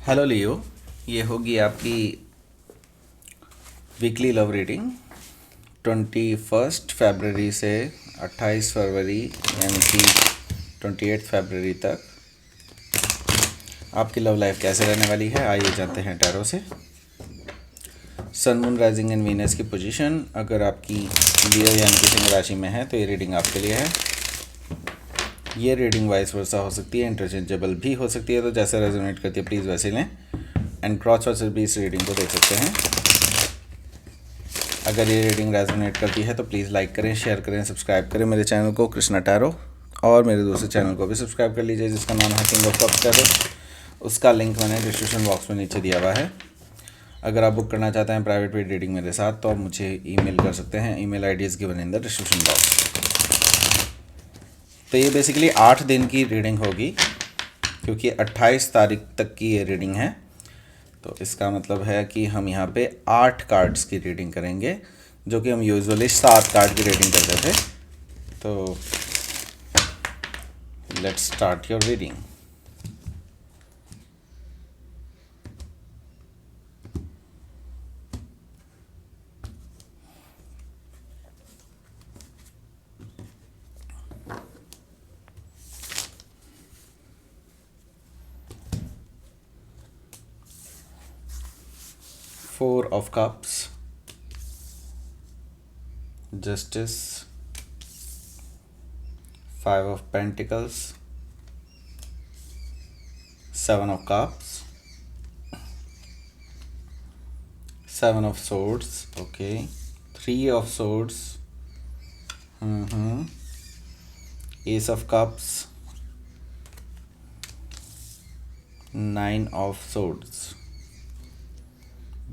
Hello लियो। ये होगी आपकी वीकली लव रीडिंग 21 फरवरी से 28 फरवरी यानी कि 28 फरवरी तक आपकी लव लाइफ कैसे रहने वाली है। आइए जानते हैं टैरो से। सन, मून, राइजिंग एंड वीनस की पोजीशन अगर आपकी लियो यानी कि सिंह राशि में है तो ये रीडिंग आपके लिए है। ये रीडिंग वाइस वर्सा हो सकती है, इंटरचेंजेबल भी हो सकती है, तो जैसे रेजोनेट करती है प्लीज़ वैसे लें। एंड क्रॉस वर्सेस भी इस रीडिंग को देख सकते हैं। अगर ये रीडिंग रेजोनेट करती है तो प्लीज़ लाइक करें, शेयर करें, सब्सक्राइब करें मेरे चैनल को कृष्णा टैरो, और मेरे दूसरे चैनल को भी सब्सक्राइब कर लीजिए जिसका नाम है किंग ऑफ कप्स टैरो। उसका लिंक मैंने डिस्क्रिप्शन बॉक्स में नीचे दिया हुआ है। अगर आप बुक करना चाहते हैं प्राइवेट पेड रीडिंग मेरे साथ तो आप मुझे ईमेल कर सकते हैं। Email ID is given in the description box. तो ये बेसिकली 8 दिन की रीडिंग होगी क्योंकि 28 तारीख तक की ये रीडिंग है। तो इसका मतलब है कि हम यहाँ पे 8 कार्ड्स की रीडिंग करेंगे, जो कि हम यूजुअली 7 कार्ड की रीडिंग करते थे। तो let's start your reading. Four of Cups, Justice, Five of Pentacles, Seven of Cups, Seven of Swords, okay, Three of Swords, Ace of Cups, Nine of Swords.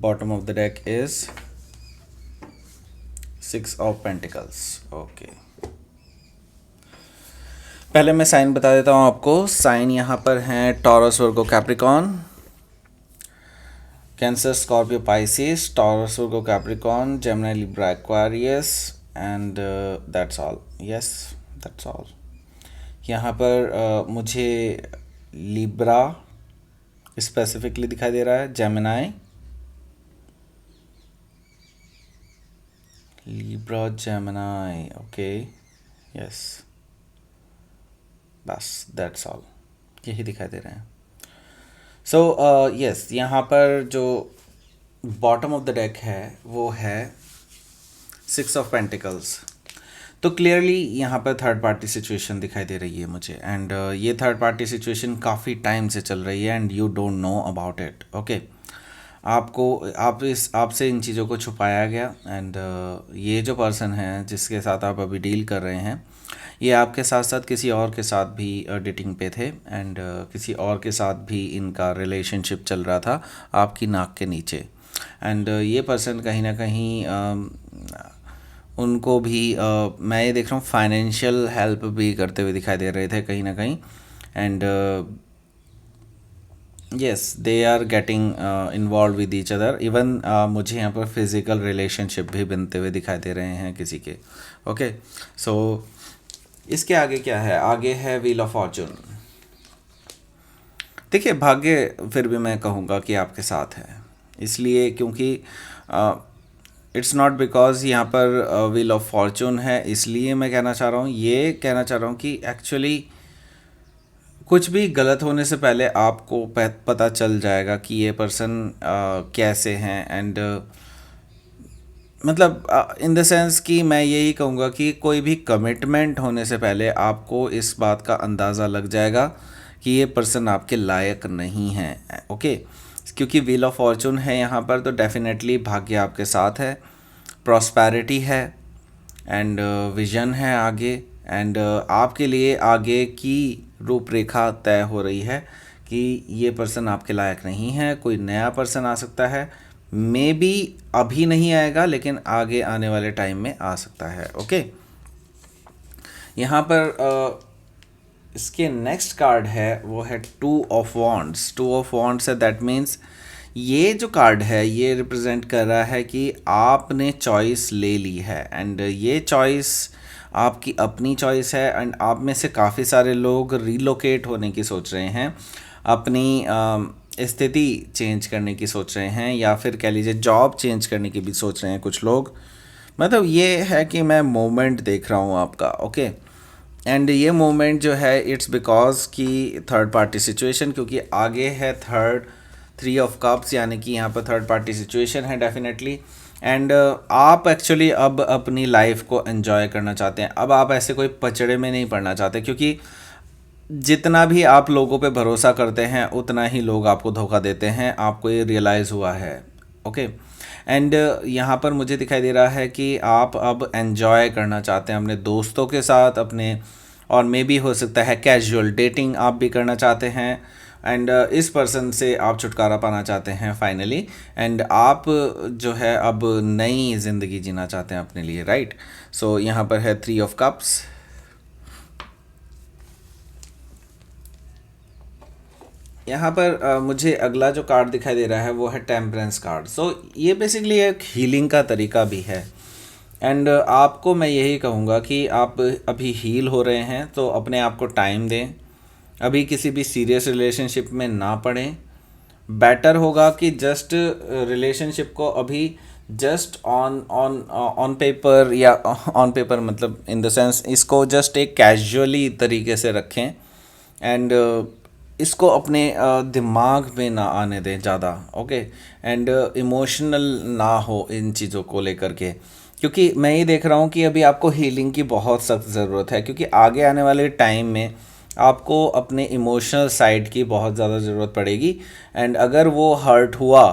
Bottom of the deck is Six of Pentacles, okay. पहले मैं sign बता देता हूँ आपको। Sign यहाँ पर हैं taurus, Virgo, Capricorn, cancer, Scorpio, Pisces, taurus, Virgo, Capricorn, Gemini, Libra, Aquarius and that's all. Yes, that's all. यहाँ पर मुझे लिब्रा स्पेसिफिकली दिखाई दे रहा है, Gemini, Libra, Gemini, okay, yes, बस दैट्स ऑल, यही दिखाई दे रहे हैं। सो यस, यहाँ पर जो बॉटम ऑफ द डेक है वो है 6 ऑफ पेंटिकल्स। तो क्लियरली यहाँ पर थर्ड पार्टी सिचुएशन दिखाई दे रही है मुझे, एंड ये थर्ड पार्टी सिचुएशन काफ़ी टाइम से चल रही है and you don't know about it, okay. आपसे इन चीज़ों को छुपाया गया, एंड ये जो पर्सन है जिसके साथ आप अभी डील कर रहे हैं ये आपके साथ साथ किसी और के साथ भी डेटिंग पे थे, एंड किसी और के साथ भी इनका रिलेशनशिप चल रहा था आपकी नाक के नीचे। एंड ये पर्सन कहीं ना कहीं उनको भी मैं ये देख रहा हूँ फाइनेंशियल हेल्प भी करते हुए दिखाई दे रहे थे कहीं ना कहीं, and yes they are getting involve with each other. Even मुझे यहाँ पर फिज़िकल रिलेशनशिप भी बनते हुए दिखाई दे रहे हैं किसी के, ओके। सो इसके आगे क्या है? आगे है व्हील ऑफ फॉर्चून। देखिए, भाग्य फिर भी मैं कहूँगा कि आपके साथ है, इसलिए क्योंकि इट्स नॉट बिकॉज यहाँ पर व्हील ऑफ फॉर्चून है इसलिए मैं कहना चाह रहा हूँ, ये कहना चाह रहा हूँ कि एक्चुअली कुछ भी गलत होने से पहले आपको पता चल जाएगा कि ये पर्सन कैसे हैं, एंड मतलब इन द सेंस कि मैं यही कहूँगा कि कोई भी कमिटमेंट होने से पहले आपको इस बात का अंदाज़ा लग जाएगा कि ये पर्सन आपके लायक नहीं है, ओके। क्योंकि व्हील ऑफ फॉर्चून है यहाँ पर, तो डेफिनेटली भाग्य आपके साथ है, प्रॉस्पेरिटी है, एंड विजन है आगे, एंड आपके लिए आगे की रूपरेखा तय हो रही है कि ये पर्सन आपके लायक नहीं है। कोई नया पर्सन आ सकता है, मे बी अभी नहीं आएगा लेकिन आगे आने वाले टाइम में आ सकता है, ओके। यहाँ पर इसके नेक्स्ट कार्ड है वो है 2 ऑफ वॉन्ड्स। 2 ऑफ वॉन्ड्स है, दैट मीन्स ये जो कार्ड है ये रिप्रेजेंट कर रहा है कि आपने चॉइस ले ली है, एंड ये चॉइस आपकी अपनी चॉइस है, एंड आप में से काफ़ी सारे लोग रिलोकेट होने की सोच रहे हैं अपनी स्थिति चेंज करने की सोच रहे हैं, या फिर कह लीजिए जॉब चेंज करने की भी सोच रहे हैं कुछ लोग। मतलब ये है कि मैं मोमेंट देख रहा हूँ आपका, ओके। एंड ये मोमेंट जो है इट्स बिकॉज की थर्ड पार्टी सिचुएशन, क्योंकि आगे है थर्ड 3 ऑफ कप्स, यानी कि यहाँ पर थर्ड पार्टी सिचुएशन है डेफिनेटली। एंड आप एक्चुअली अब अपनी लाइफ को एंजॉय करना चाहते हैं, अब आप ऐसे कोई पचड़े में नहीं पड़ना चाहते, क्योंकि जितना भी आप लोगों पे भरोसा करते हैं उतना ही लोग आपको धोखा देते हैं, आपको ये रियलाइज़ हुआ है, ओके। एंड यहाँ पर मुझे दिखाई दे रहा है कि आप अब एन्जॉय करना चाहते हैं अपने दोस्तों के साथ, अपने, और मे बी हो सकता है कैजुअल डेटिंग आप भी करना चाहते हैं। एंड इस पर्सन से आप छुटकारा पाना चाहते हैं फाइनली। एंड आप जो है अब नई ज़िंदगी जीना चाहते हैं अपने लिए, राइट। सो यहाँ पर है 3 ऑफ कप्स। यहाँ पर मुझे अगला जो कार्ड दिखाई दे रहा है वो है टेम्परेंस कार्ड। सो ये बेसिकली एक हीलिंग का तरीका भी है। एंड आपको मैं यही कहूँगा कि आप अभी हील हो रहे हैं तो अपने आप को टाइम दें, अभी किसी भी सीरियस रिलेशनशिप में ना पड़ें। बेटर होगा कि जस्ट रिलेशनशिप को अभी just on on on paper, या ऑन पेपर मतलब इन द सेंस इसको जस्ट एक कैजुअली तरीके से रखें। एंड इसको अपने दिमाग में ना आने दें ज़्यादा, ओके। एंड इमोशनल ना हो इन चीज़ों को लेकर के, क्योंकि मैं ये देख रहा हूँ कि अभी आपको हीलिंग की बहुत सख्त ज़रूरत है, क्योंकि आगे आने वाले टाइम में आपको अपने इमोशनल साइड की बहुत ज़्यादा ज़रूरत पड़ेगी। एंड अगर वो हर्ट हुआ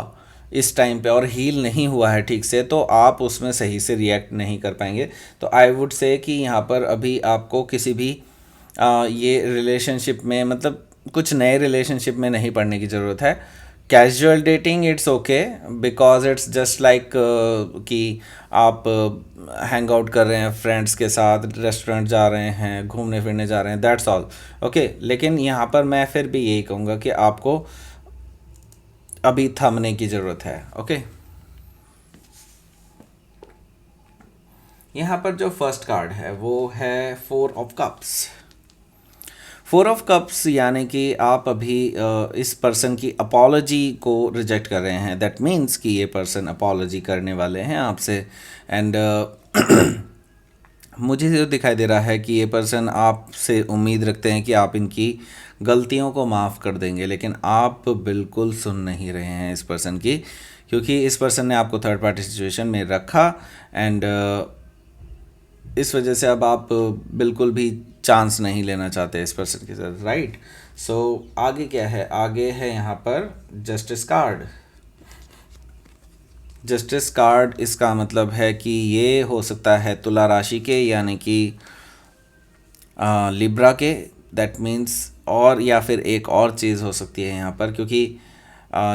इस टाइम पे और हील नहीं हुआ है ठीक से, तो आप उसमें सही से रिएक्ट नहीं कर पाएंगे। तो आई वुड से कि यहाँ पर अभी आपको किसी भी ये रिलेशनशिप में, मतलब कुछ नए रिलेशनशिप में नहीं पड़ने की ज़रूरत है। Casual dating it's okay, because it's just like कि आप हैंग आउट कर रहे हैं फ्रेंड्स के साथ, रेस्टोरेंट जा रहे हैं, घूमने फिरने जा रहे हैं, दैट्स ऑल, ओके। लेकिन यहाँ पर मैं फिर भी यही कहूँगा कि आपको अभी थमने की ज़रूरत है, ओके। यहाँ पर जो फर्स्ट कार्ड है वो है 4 ऑफ कप्स। 4 ऑफ कप्स यानी कि आप अभी इस पर्सन की अपॉलॉजी को रिजेक्ट कर रहे हैं। दैट मीन्स कि ये पर्सन अपॉलॉजी करने वाले हैं आपसे। एंड मुझे जो दिखाई दे रहा है कि ये पर्सन आपसे उम्मीद रखते हैं कि आप इनकी गलतियों को माफ़ कर देंगे, लेकिन आप बिल्कुल सुन नहीं रहे हैं इस पर्सन की, क्योंकि इस पर्सन ने आपको थर्ड पार्टी सिचुएशन में रखा। एंड इस वजह से अब आप बिल्कुल भी चांस नहीं लेना चाहते इस पर्सन के साथ, राइट। सो आगे क्या है, आगे है यहाँ पर जस्टिस कार्ड। जस्टिस कार्ड इसका मतलब है कि ये हो सकता है तुला राशि के, यानी कि लिब्रा के, दैट मीन्स, और या फिर एक और चीज़ हो सकती है यहाँ पर, क्योंकि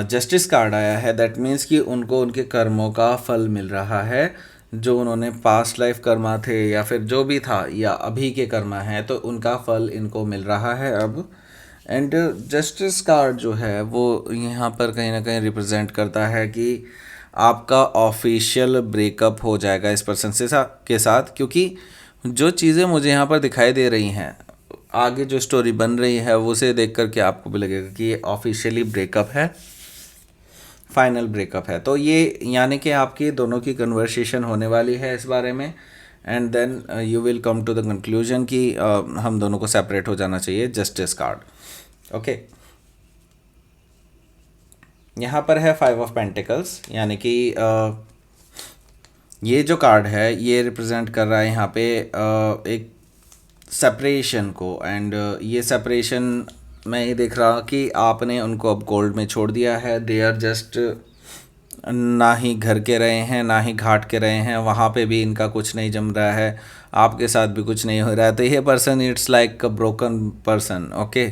जस्टिस कार्ड आया है। दैट मीन्स कि उनको उनके कर्मों का फल मिल रहा है, जो उन्होंने पास्ट लाइफ कर्मा थे या फिर जो भी था, या अभी के कर्मा हैं, तो उनका फल इनको मिल रहा है अब। एंड जस्टिस कार्ड जो है वो यहाँ पर कहीं ना कहीं रिप्रेजेंट करता है कि आपका ऑफिशियल ब्रेकअप हो जाएगा इस पर्सन से के साथ, क्योंकि जो चीज़ें मुझे यहाँ पर दिखाई दे रही हैं, आगे जो स्टोरी बन रही है उसे देख कर के आपको भी लगेगा कि ये ऑफिशियली ब्रेकअप है, फाइनल ब्रेकअप है। तो ये यानी कि आपकी दोनों की कन्वर्सेशन होने वाली है इस बारे में। And then you will come to the conclusion कि हम दोनों को सेपरेट हो जाना चाहिए, जस्टिस कार्ड, ओके। यहाँ पर है 5 ऑफ पेंटिकल्स, यानी कि ये जो कार्ड है ये रिप्रेजेंट कर रहा है यहाँ पे एक सेपरेशन को। एंड ये सेपरेशन मैं ये देख रहा कि आपने उनको अब कोल्ड में छोड़ दिया है। दे आर जस्ट, ना ही घर के रहे हैं ना ही घाट के रहे हैं, वहाँ पे भी इनका कुछ नहीं जम रहा है, आपके साथ भी कुछ नहीं हो रहा है। तो ये person it's like a broken person, okay.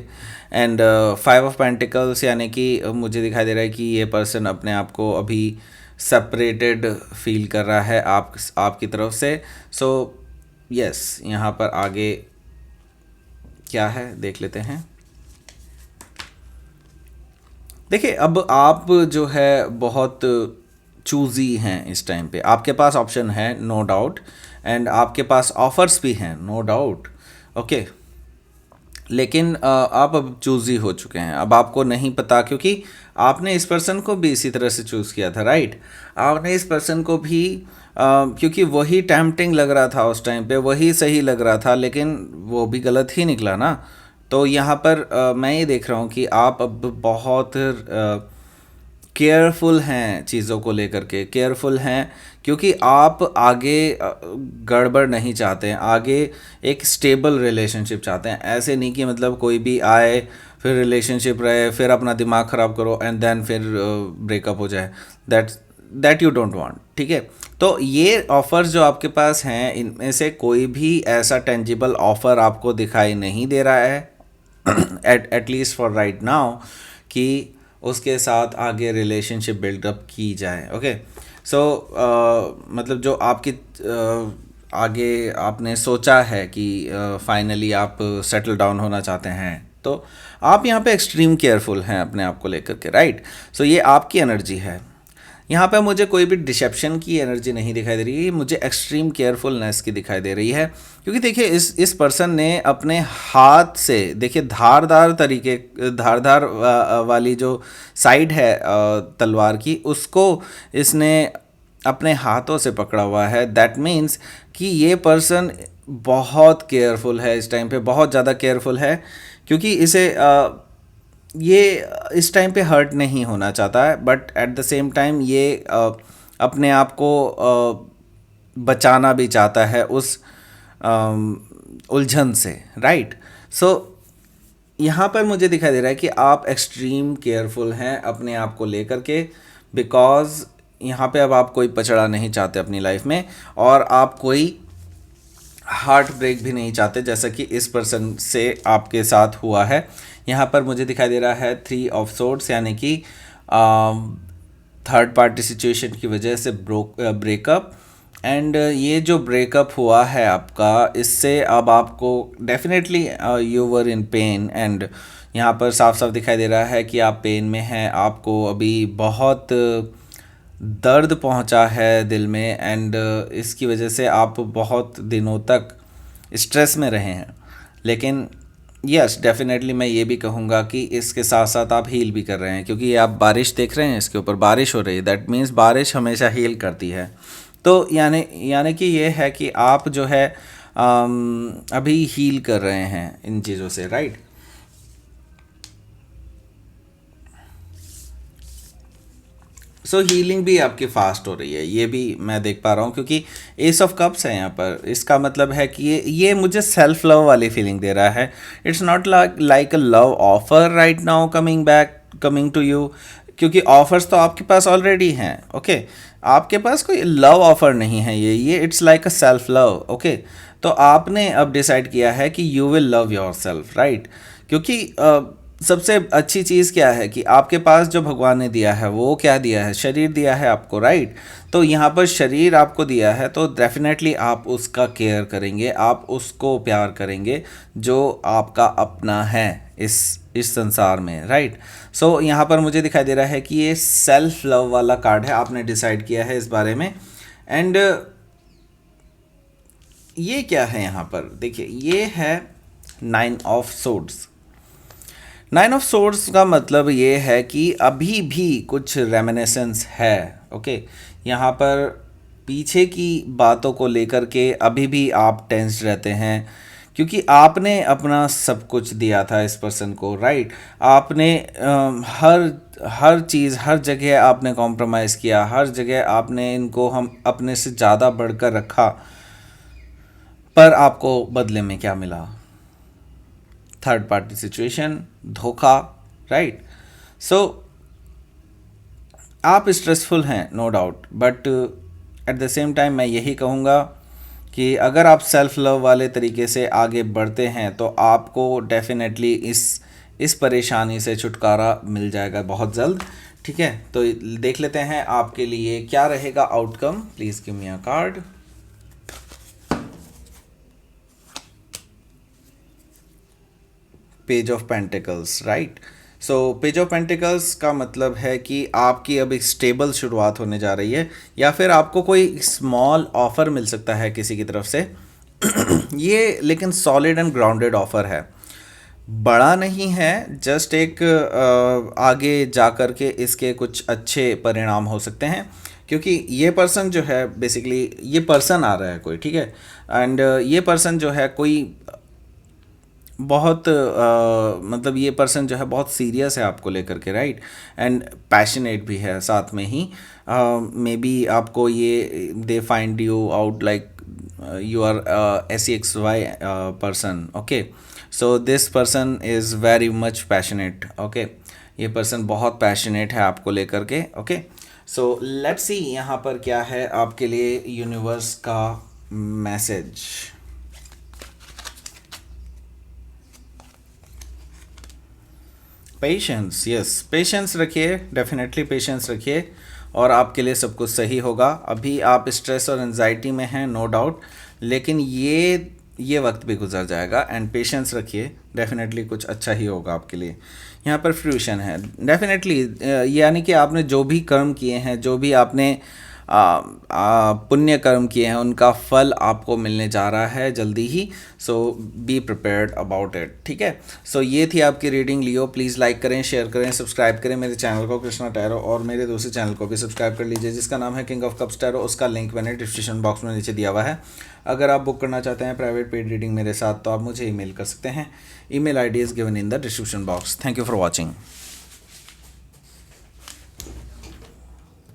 And 5 of pentacles यानी कि मुझे दिखाई दे रहा है कि ये पर्सन अपने आप को अभी सेपरेटेड फील कर रहा है आपकी तरफ से। सो यस, यहाँ पर आगे क्या है देख लेते हैं। देखिए, अब आप जो है बहुत चूज़ी हैं इस टाइम पे, आपके पास ऑप्शन है नो डाउट, एंड आपके पास ऑफर्स भी हैं नो डाउट, ओके। लेकिन आप अब चूज़ी हो चुके हैं, अब आपको नहीं पता, क्योंकि आपने इस पर्सन को भी इसी तरह से चूज़ किया था, राइट। आपने इस पर्सन को भी क्योंकि वही टेम्पटिंग लग रहा था उस टाइम पे, वही सही लग रहा था, लेकिन वो भी गलत ही निकला ना। तो यहाँ पर मैं ये देख रहा हूँ कि आप अब बहुत केयरफुल हैं चीज़ों को लेकर के, केयरफुल हैं, क्योंकि आप आगे गड़बड़ नहीं चाहते हैं, आगे एक स्टेबल रिलेशनशिप चाहते हैं। ऐसे नहीं कि मतलब कोई भी आए, फिर रिलेशनशिप रहे, फिर अपना दिमाग ख़राब करो एंड देन फिर ब्रेकअप हो जाए। दैट यू डोंट वांट, ठीक है। तो ये ऑफ़र्स जो आपके पास हैं, इनमें से कोई भी ऐसा टेंजिबल ऑफ़र आपको दिखाई नहीं दे रहा है at least for right now, कि उसके साथ आगे रिलेशनशिप बिल्डअप की जाए। ओके, सो मतलब जो आपकी आगे आपने सोचा है कि फाइनली आप सेटल डाउन होना चाहते हैं, तो आप यहाँ पे एक्सट्रीम केयरफुल हैं अपने आप को लेकर के, राइट। सो ये आपकी एनर्जी है। यहाँ पे मुझे कोई भी डिसेप्शन की एनर्जी नहीं दिखाई दे रही है, मुझे एक्सट्रीम केयरफुलनेस की दिखाई दे रही है। क्योंकि देखिए इस पर्सन ने अपने हाथ से, देखिए धारदार तरीके, धारदार वाली जो साइड है तलवार की, उसको इसने अपने हाथों से पकड़ा हुआ है। दैट मीन्स कि ये पर्सन बहुत केयरफुल है इस टाइम पे, बहुत ज़्यादा केयरफुल है, क्योंकि इसे ये इस टाइम पे हर्ट नहीं होना चाहता है, but at the same time ये अपने आप को बचाना भी चाहता है उस उलझन से, राइट। सो यहाँ पर मुझे दिखाई दे रहा है कि आप एक्सट्रीम केयरफुल हैं अपने आप को लेकर के, बिकॉज यहाँ पे अब आप कोई पचड़ा नहीं चाहते अपनी लाइफ में, और आप कोई हार्ट ब्रेक भी नहीं चाहते, जैसा कि इस पर्सन से आपके साथ हुआ है। यहाँ पर मुझे दिखाई दे रहा है 3 ऑफ सोर्ड्स, यानी कि थर्ड पार्टी सिचुएशन की वजह से ब्रेकअप। एंड ये जो ब्रेकअप हुआ है आपका, इससे अब आपको definitely you were in pen, and यहाँ पर साफ साफ दिखाई दे रहा है कि आप पेन में हैं, आपको अभी बहुत दर्द पहुंचा है दिल में, एंड इसकी वजह से आप बहुत दिनों तक स्ट्रेस में रहे हैं। लेकिन यस, डेफिनेटली मैं ये भी कहूँगा कि इसके साथ साथ आप हील भी कर रहे हैं, क्योंकि ये आप बारिश देख रहे हैं, इसके ऊपर बारिश हो रही है, दैट मीन्स बारिश हमेशा हील करती है। तो यानी कि ये है कि आप जो है अभी हील कर रहे हैं इन चीज़ों से, राइट। सो हीलिंग भी आपकी फास्ट हो रही है, ये भी मैं देख पा रहा हूँ, क्योंकि एस ऑफ कप्स है यहाँ पर। इसका मतलब है कि ये मुझे सेल्फ लव वाली फीलिंग दे रहा है। It's not like a love offer right now coming to you, क्योंकि ऑफर्स तो आपके पास ऑलरेडी हैं। ओके, आपके पास कोई लव ऑफर नहीं है, ये it's like a self love. Okay, तो आपने अब डिसाइड किया है कि you will love your self, right. क्योंकि सबसे अच्छी चीज़ क्या है कि आपके पास जो भगवान ने दिया है, वो क्या दिया है, शरीर दिया है आपको, राइट। तो यहाँ पर शरीर आपको दिया है, तो डेफिनेटली आप उसका केयर करेंगे, आप उसको प्यार करेंगे जो आपका अपना है इस संसार में, राइट। सो यहाँ पर मुझे दिखाई दे रहा है कि ये सेल्फ लव वाला कार्ड है, आपने डिसाइड किया है इस बारे में। एंड ये क्या है यहाँ पर, देखिए ये है 9 ऑफ सोर्ड्स। 9 ऑफ सोर्ड्स का मतलब ये है कि अभी भी कुछ रेमिनेसेंस है। ओके, यहाँ पर पीछे की बातों को लेकर के अभी भी आप टेंस्ड रहते हैं, क्योंकि आपने अपना सब कुछ दिया था इस पर्सन को, राइट। आपने हर चीज़, हर जगह आपने कॉम्प्रोमाइज़ किया, हर जगह आपने इनको हम अपने से ज़्यादा बढ़कर रखा, पर आपको बदले में क्या मिला? थर्ड पार्टी सिचुएशन, धोखा, राइट। सो आप स्ट्रेसफुल हैं, no doubt, but at the same time मैं यही कहूँगा कि अगर आप सेल्फ लव वाले तरीके से आगे बढ़ते हैं तो आपको डेफिनेटली इस परेशानी से छुटकारा मिल जाएगा बहुत जल्द, ठीक है। तो देख लेते हैं आपके लिए क्या रहेगा outcome. Please give me a card. Page of pentacles, right. So page of pentacles का मतलब है कि आपकी अब एक स्टेबल शुरुआत होने जा रही है, या फिर आपको कोई स्मॉल ऑफ़र मिल सकता है किसी की तरफ से ये लेकिन सॉलिड एंड ग्राउंडेड ऑफ़र है। बड़ा नहीं है, जस्ट एक आगे जा कर के इसके कुछ अच्छे परिणाम हो सकते हैं, क्योंकि ये पर्सन जो है बेसिकली, ये पर्सन आ रहा है कोई, ठीक है। एंड ये पर्सन जो है कोई बहुत मतलब ये पर्सन जो है बहुत सीरियस है आपको लेकर के, राइट। एंड पैशनेट भी है साथ में ही। मे बी आपको ये they find you out like you are SEXY person, okay. So this person is very much passionate, okay. ये पर्सन बहुत पैशनेट है आपको लेकर के, ओके। सो लेट्स सी यहाँ पर क्या है आपके लिए यूनिवर्स का मैसेज। पेशेंस, यस, पेशेंस रखिए, डेफिनेटली पेशेंस रखिए, और आपके लिए सब कुछ सही होगा। अभी आप स्ट्रेस और एनजाइटी में हैं, नो डाउट, लेकिन ये वक्त भी गुजर जाएगा। एंड पेशेंस रखिए, डेफिनेटली कुछ अच्छा ही होगा आपके लिए। यहाँ पर फ्रूशन है डेफिनेटली, यानी कि आपने जो भी कर्म किए हैं, जो भी आपने पुण्य कर्म किए हैं, उनका फल आपको मिलने जा रहा है जल्दी ही। सो बी प्रिपेयर्ड अबाउट इट, ठीक है। सो ये थी आपकी रीडिंग लियो। प्लीज़ लाइक करें, शेयर करें, सब्सक्राइब करें मेरे चैनल को कृष्णा टैरो, और मेरे दूसरे चैनल को भी सब्सक्राइब कर लीजिए जिसका नाम है किंग ऑफ कप्स टैरो। उसका लिंक मैंने डिस्क्रिप्शन बॉक्स में नीचे दिया हुआ है। अगर आप बुक करना चाहते हैं प्राइवेट पेड रीडिंग मेरे साथ, तो आप मुझे ईमेल कर सकते हैं। Email ID is given in the description box. Thank you for watching.